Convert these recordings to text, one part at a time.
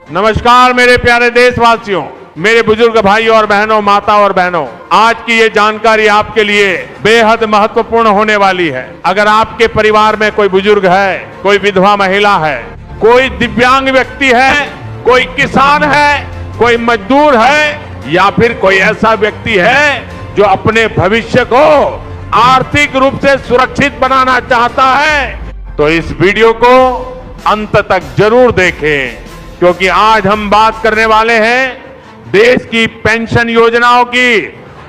नमस्कार मेरे प्यारे देशवासियों, मेरे बुजुर्ग भाइयों और बहनों, माता और बहनों, आज की ये जानकारी आपके लिए बेहद महत्वपूर्ण होने वाली है। अगर आपके परिवार में कोई बुजुर्ग है, कोई विधवा महिला है, कोई दिव्यांग व्यक्ति है, कोई किसान है, कोई मजदूर है या फिर कोई ऐसा व्यक्ति है जो अपने भविष्य को आर्थिक रूप से सुरक्षित बनाना चाहता है, तो इस वीडियो को अंत तक जरूर देखें, क्योंकि आज हम बात करने वाले हैं देश की पेंशन योजनाओं की,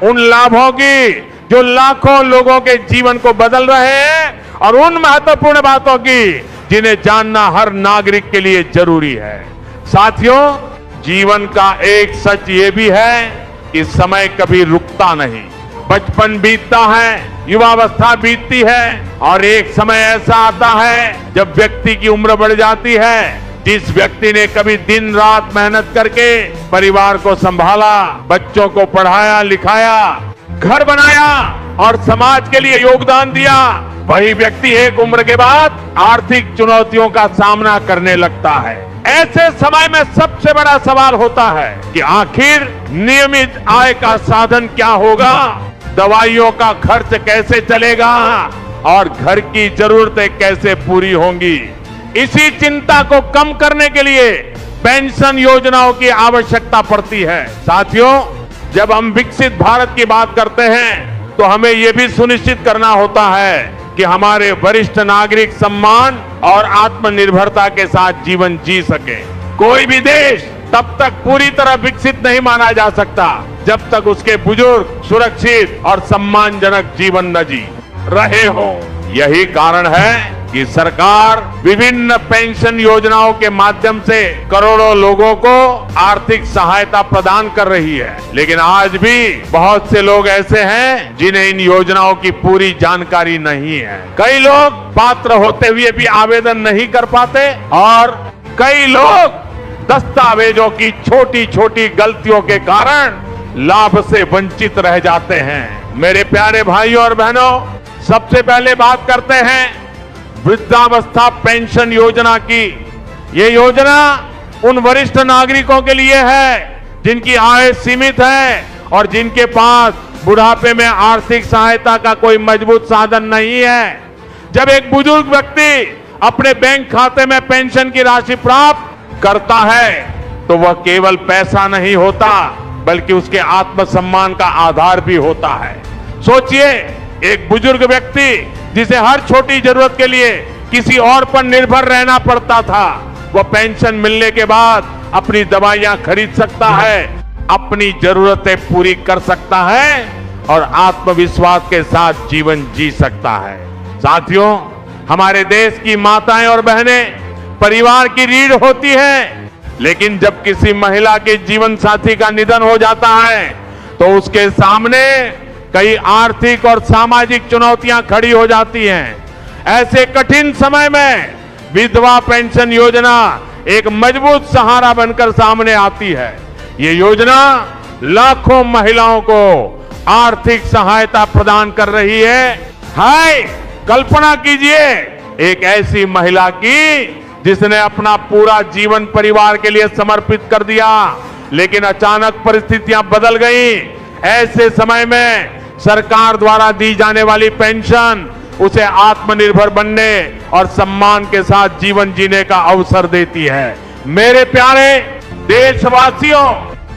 उन लाभों की जो लाखों लोगों के जीवन को बदल रहे हैं और उन महत्वपूर्ण बातों की जिन्हें जानना हर नागरिक के लिए जरूरी है। साथियों, जीवन का एक सच ये भी है कि समय कभी रुकता नहीं। बचपन बीतता है, युवावस्था बीतती है और एक समय ऐसा आता है जब व्यक्ति की उम्र बढ़ जाती है। जिस व्यक्ति ने कभी दिन रात मेहनत करके परिवार को संभाला, बच्चों को पढ़ाया लिखाया, घर बनाया और समाज के लिए योगदान दिया, वही व्यक्ति एक उम्र के बाद आर्थिक चुनौतियों का सामना करने लगता है। ऐसे समय में सबसे बड़ा सवाल होता है कि आखिर नियमित आय का साधन क्या होगा, दवाइयों का खर्च कैसे चलेगा और घर की जरूरतें कैसे पूरी होंगी। इसी चिंता को कम करने के लिए पेंशन योजनाओं की आवश्यकता पड़ती है। साथियों, जब हम विकसित भारत की बात करते हैं तो हमें यह भी सुनिश्चित करना होता है कि हमारे वरिष्ठ नागरिक सम्मान और आत्मनिर्भरता के साथ जीवन जी सके। कोई भी देश तब तक पूरी तरह विकसित नहीं माना जा सकता जब तक उसके बुजुर्ग सुरक्षित और सम्मानजनक जीवन न जी रहे हो। यही कारण है कि सरकार विभिन्न पेंशन योजनाओं के माध्यम से करोड़ों लोगों को आर्थिक सहायता प्रदान कर रही है। लेकिन आज भी बहुत से लोग ऐसे हैं जिन्हें इन योजनाओं की पूरी जानकारी नहीं है। कई लोग पात्र होते हुए भी आवेदन नहीं कर पाते और कई लोग दस्तावेजों की छोटी छोटी गलतियों के कारण लाभ से वंचित रह जाते हैं। मेरे प्यारे भाइयों और बहनों, सबसे पहले बात करते हैं वृद्धावस्था पेंशन योजना की। ये योजना उन वरिष्ठ नागरिकों के लिए है जिनकी आय सीमित है और जिनके पास बुढ़ापे में आर्थिक सहायता का कोई मजबूत साधन नहीं है। जब एक बुजुर्ग व्यक्ति अपने बैंक खाते में पेंशन की राशि प्राप्त करता है तो वह केवल पैसा नहीं होता बल्कि उसके आत्मसम्मान का आधार भी होता है। सोचिए, एक बुजुर्ग व्यक्ति जिसे हर छोटी जरूरत के लिए किसी और पर निर्भर रहना पड़ता था, वह पेंशन मिलने के बाद अपनी दवाइयां खरीद सकता है, अपनी जरूरतें पूरी कर सकता है और आत्मविश्वास के साथ जीवन जी सकता है। साथियों, हमारे देश की माताएं और बहनें परिवार की रीढ़ होती हैं, लेकिन जब किसी महिला के जीवन साथी का निधन हो जाता है तो उसके सामने कई आर्थिक और सामाजिक चुनौतियां खड़ी हो जाती हैं। ऐसे कठिन समय में विधवा पेंशन योजना एक मजबूत सहारा बनकर सामने आती है। ये योजना लाखों महिलाओं को आर्थिक सहायता प्रदान कर रही है। हाय, कल्पना कीजिए एक ऐसी महिला की जिसने अपना पूरा जीवन परिवार के लिए समर्पित कर दिया, लेकिन अचानक परिस्थितियां बदल गई। ऐसे समय में सरकार द्वारा दी जाने वाली पेंशन उसे आत्मनिर्भर बनने और सम्मान के साथ जीवन जीने का अवसर देती है। मेरे प्यारे देशवासियों,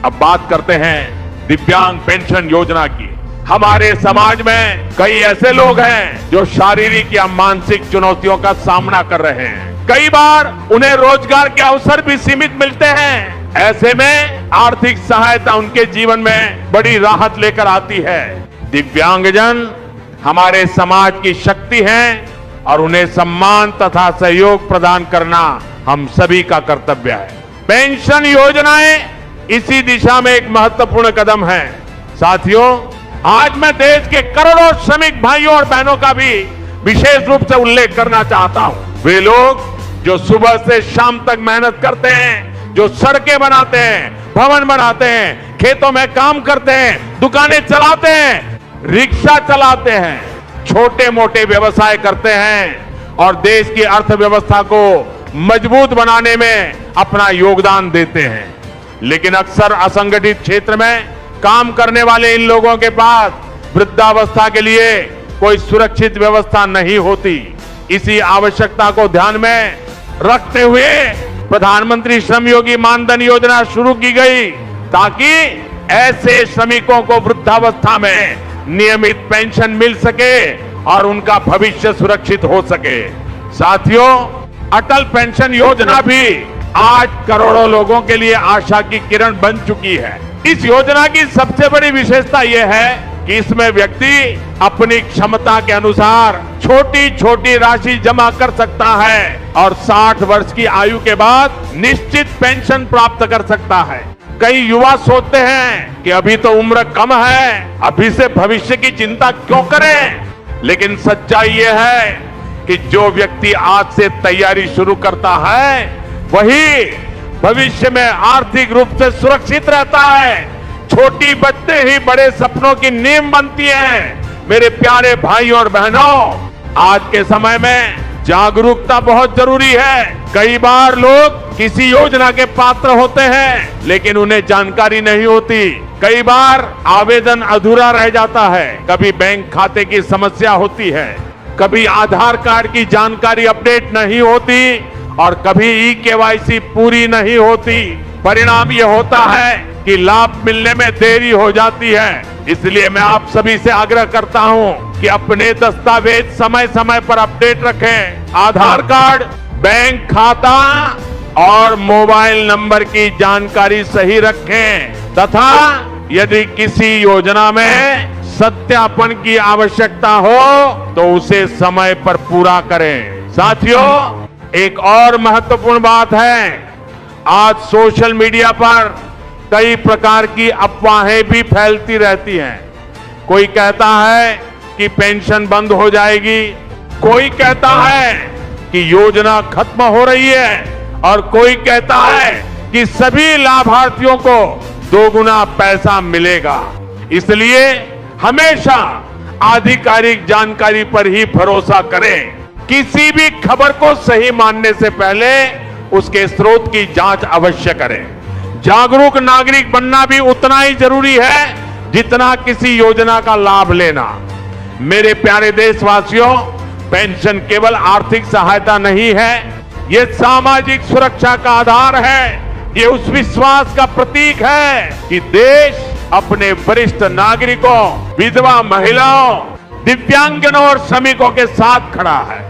अब बात करते हैं दिव्यांग पेंशन योजना की। हमारे समाज में कई ऐसे लोग हैं जो शारीरिक या मानसिक चुनौतियों का सामना कर रहे हैं। कई बार उन्हें रोजगार के अवसर भी सीमित मिलते हैं। ऐसे में आर्थिक सहायता उनके जीवन में बड़ी राहत लेकर आती है। दिव्यांगजन हमारे समाज की शक्ति हैं और उन्हें सम्मान तथा सहयोग प्रदान करना हम सभी का कर्तव्य है। पेंशन योजनाएं इसी दिशा में एक महत्वपूर्ण कदम है। साथियों, आज मैं देश के करोड़ों श्रमिक भाइयों और बहनों का भी विशेष रूप से उल्लेख करना चाहता हूं। वे लोग जो सुबह से शाम तक मेहनत करते हैं, जो सड़कें बनाते हैं, भवन बनाते हैं, खेतों में काम करते हैं, दुकानें चलाते हैं, रिक्शा चलाते हैं, छोटे मोटे व्यवसाय करते हैं और देश की अर्थव्यवस्था को मजबूत बनाने में अपना योगदान देते हैं। लेकिन अक्सर असंगठित क्षेत्र में काम करने वाले इन लोगों के पास वृद्धावस्था के लिए कोई सुरक्षित व्यवस्था नहीं होती। इसी आवश्यकता को ध्यान में रखते हुए प्रधानमंत्री श्रम योगी मानधन योजना शुरू की गई, ताकि ऐसे श्रमिकों को वृद्धावस्था में नियमित पेंशन मिल सके और उनका भविष्य सुरक्षित हो सके। साथियों, अटल पेंशन योजना भी आज करोड़ों लोगों के लिए आशा की किरण बन चुकी है। इस योजना की सबसे बड़ी विशेषता यह है कि इसमें व्यक्ति अपनी क्षमता के अनुसार छोटी छोटी राशि जमा कर सकता है और 60 वर्ष की आयु के बाद निश्चित पेंशन प्राप्त कर सकता है। कई युवा सोचते हैं कि अभी तो उम्र कम है, अभी से भविष्य की चिंता क्यों करें? लेकिन सच्चाई यह है कि जो व्यक्ति आज से तैयारी शुरू करता है, वही भविष्य में आर्थिक रूप से सुरक्षित रहता है। छोटी बचते ही बड़े सपनों की नींव बनती है। मेरे प्यारे भाई और बहनों, आज के समय में जागरूकता बहुत जरूरी है। कई बार लोग किसी योजना के पात्र होते हैं, लेकिन उन्हें जानकारी नहीं होती। कई बार आवेदन अधूरा रह जाता है, कभी बैंक खाते की समस्या होती है, कभी आधार कार्ड की जानकारी अपडेट नहीं होती और कभी ई-केवाईसी पूरी नहीं होती। परिणाम यह होता है कि लाभ मिलने में देरी हो जाती है। इसलिए मैं आप सभी से आग्रह करता हूं कि अपने दस्तावेज समय समय पर अपडेट रखें। आधार कार्ड, बैंक खाता और मोबाइल नंबर की जानकारी सही रखें तथा यदि किसी योजना में सत्यापन की आवश्यकता हो तो उसे समय पर पूरा करें। साथियों, एक और महत्वपूर्ण बात है, आज सोशल मीडिया पर कई प्रकार की अफवाहें भी फैलती रहती हैं। कोई कहता है कि पेंशन बंद हो जाएगी, कोई कहता है कि योजना खत्म हो रही है और कोई कहता है कि सभी लाभार्थियों को दोगुना पैसा मिलेगा। इसलिए हमेशा आधिकारिक जानकारी पर ही भरोसा करें। किसी भी खबर को सही मानने से पहले उसके स्रोत की जांच अवश्य करें। जागरूक नागरिक बनना भी उतना ही जरूरी है जितना किसी योजना का लाभ लेना। मेरे प्यारे देशवासियों, पेंशन केवल आर्थिक सहायता नहीं है, ये सामाजिक सुरक्षा का आधार है। ये उस विश्वास का प्रतीक है कि देश अपने वरिष्ठ नागरिकों, विधवा महिलाओं, दिव्यांगजनों और श्रमिकों के साथ खड़ा है।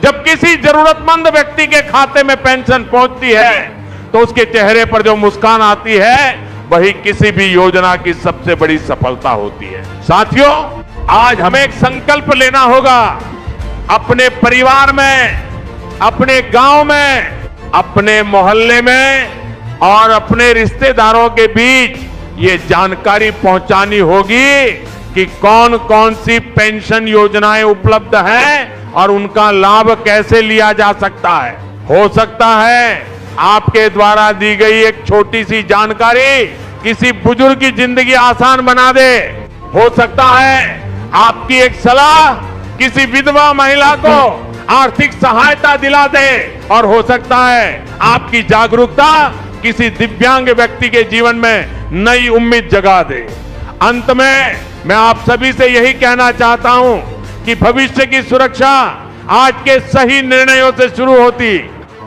जब किसी जरूरतमंद व्यक्ति के खाते में पेंशन पहुंचती है तो उसके चेहरे पर जो मुस्कान आती है, वही किसी भी योजना की सबसे बड़ी सफलता होती है। साथियों, आज हमें एक संकल्प लेना होगा। अपने परिवार में, अपने गांव में, अपने मोहल्ले में और अपने रिश्तेदारों के बीच ये जानकारी पहुंचानी होगी कि कौन कौन सी पेंशन योजनाएं उपलब्ध हैं और उनका लाभ कैसे लिया जा सकता है। हो सकता है आपके द्वारा दी गई एक छोटी सी जानकारी किसी बुजुर्ग की जिंदगी आसान बना दे। हो सकता है आपकी एक सलाह किसी विधवा महिला को आर्थिक सहायता दिला दे और हो सकता है आपकी जागरूकता किसी दिव्यांग व्यक्ति के जीवन में नई उम्मीद जगा दे। अंत में मैं आप सभी से यही कहना चाहता हूं कि भविष्य की सुरक्षा आज के सही निर्णयों से शुरू होती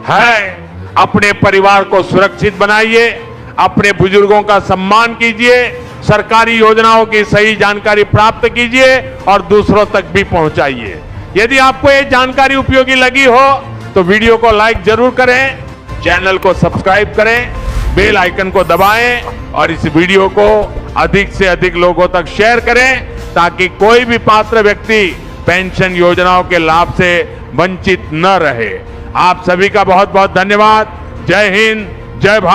है। अपने परिवार को सुरक्षित बनाइए, अपने बुजुर्गों का सम्मान कीजिए, सरकारी योजनाओं की सही जानकारी प्राप्त कीजिए और दूसरों तक भी पहुंचाइए। यदि आपको ये जानकारी उपयोगी लगी हो तो वीडियो को लाइक जरूर करें, चैनल को सब्सक्राइब करें, बेल आइकन को दबाएं और इस वीडियो को अधिक से अधिक लोगों तक शेयर करें ताकि कोई भी पात्र व्यक्ति पेंशन योजनाओं के लाभ से वंचित न रहे। आप सभी का बहुत बहुत धन्यवाद। जय हिंद, जय भारत।